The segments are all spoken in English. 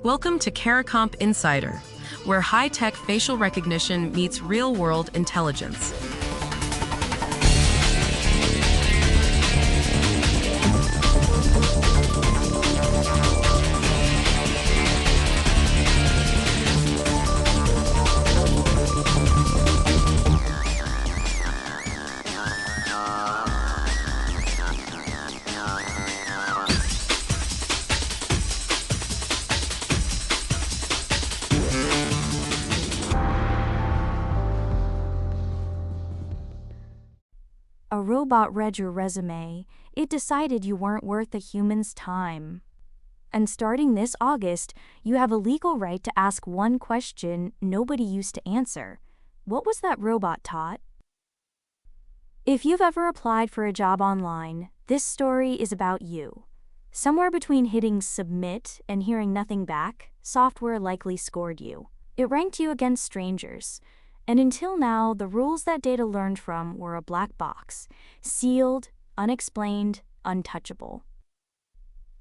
Welcome to CARICOMP Insider, where high-tech facial recognition meets real-world intelligence. A robot read your resume. It decided you weren't worth a human's time. And starting this August, you have a legal right to ask one question nobody used to answer. What was that robot taught? If you've ever applied for a job online, this story is about you. Somewhere between hitting submit and hearing nothing back, software likely scored you. It ranked you against strangers. And until now, the rules that data learned from were a black box, sealed, unexplained, untouchable.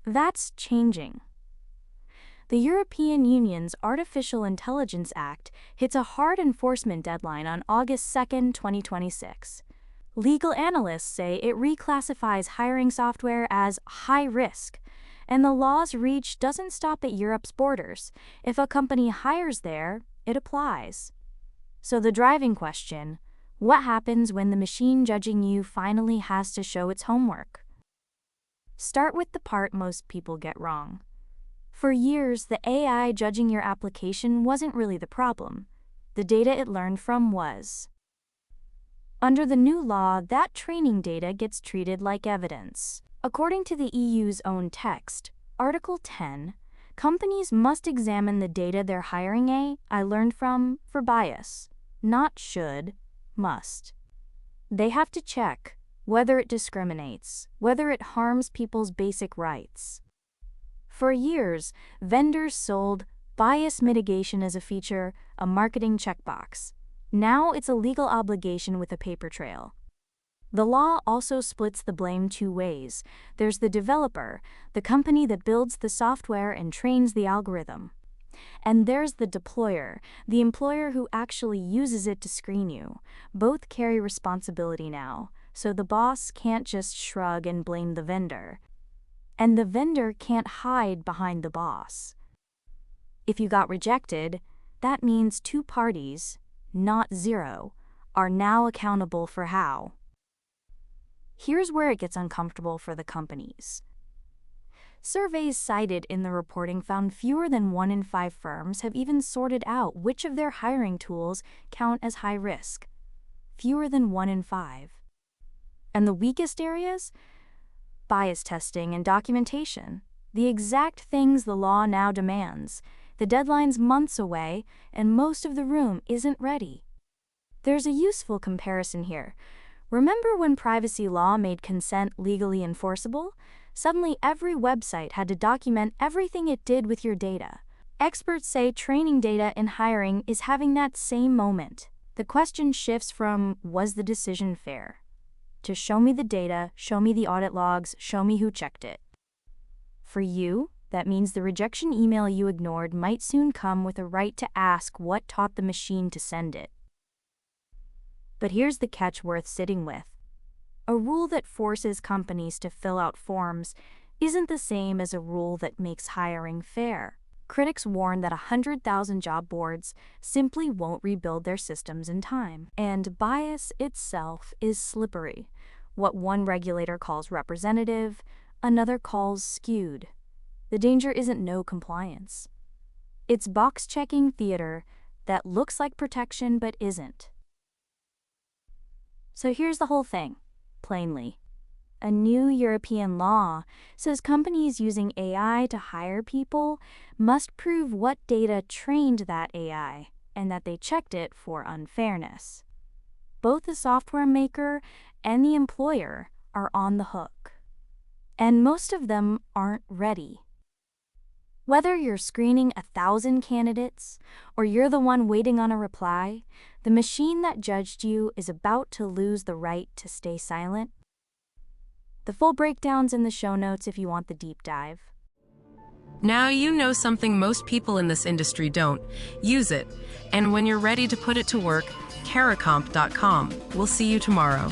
That's changing. The European Union's Artificial Intelligence Act hits a hard enforcement deadline on August 2, 2026. Legal analysts say it reclassifies hiring software as high risk, and the law's reach doesn't stop at Europe's borders. If a company hires there, it applies. So the driving question, what happens when the machine judging you finally has to show its homework? Start with the part most people get wrong. For years, the AI judging your application wasn't really the problem. The data it learned from was. Under the new law, that training data gets treated like evidence. According to the EU's own text, Article 10, companies must examine the data they're hiring AI learned from for bias. Not should, must. They have to check whether it discriminates, whether it harms people's basic rights. For years, vendors sold bias mitigation as a feature, a marketing checkbox. Now it's a legal obligation with a paper trail. The law also splits the blame two ways. There's the developer, the company that builds the software and trains the algorithm. And there's the deployer, the employer who actually uses it to screen you. Both carry responsibility now, so the boss can't just shrug and blame the vendor. And the vendor can't hide behind the boss. If you got rejected, that means two parties, not zero, are now accountable for how. Here's where it gets uncomfortable for the companies. Surveys cited in the reporting found fewer than 1 in 5 firms have even sorted out which of their hiring tools count as high risk. Fewer than 1 in 5. And the weakest areas? Bias testing and documentation. The exact things the law now demands. The deadline's months away, and most of the room isn't ready. There's a useful comparison here. Remember when privacy law made consent legally enforceable? Suddenly, every website had to document everything it did with your data. Experts say training data in hiring is having that same moment. The question shifts from, was the decision fair? To show me the data, show me the audit logs, show me who checked it. For you, that means the rejection email you ignored might soon come with a right to ask what taught the machine to send it. But here's the catch worth sitting with. A rule that forces companies to fill out forms isn't the same as a rule that makes hiring fair. Critics warn that 100,000 job boards simply won't rebuild their systems in time. And bias itself is slippery. What one regulator calls representative, another calls skewed. The danger isn't no compliance. It's box-checking theater that looks like protection but isn't. So here's the whole thing. Plainly, a new European law says companies using AI to hire people must prove what data trained that AI and that they checked it for unfairness. Both the software maker and the employer are on the hook. And most of them aren't ready. Whether you're screening 1,000 candidates or you're the one waiting on a reply, the machine that judged you is about to lose the right to stay silent. The full breakdown's in the show notes if you want the deep dive. Now you know something most people in this industry don't. Use it. And when you're ready to put it to work, caracomp.com. We'll see you tomorrow.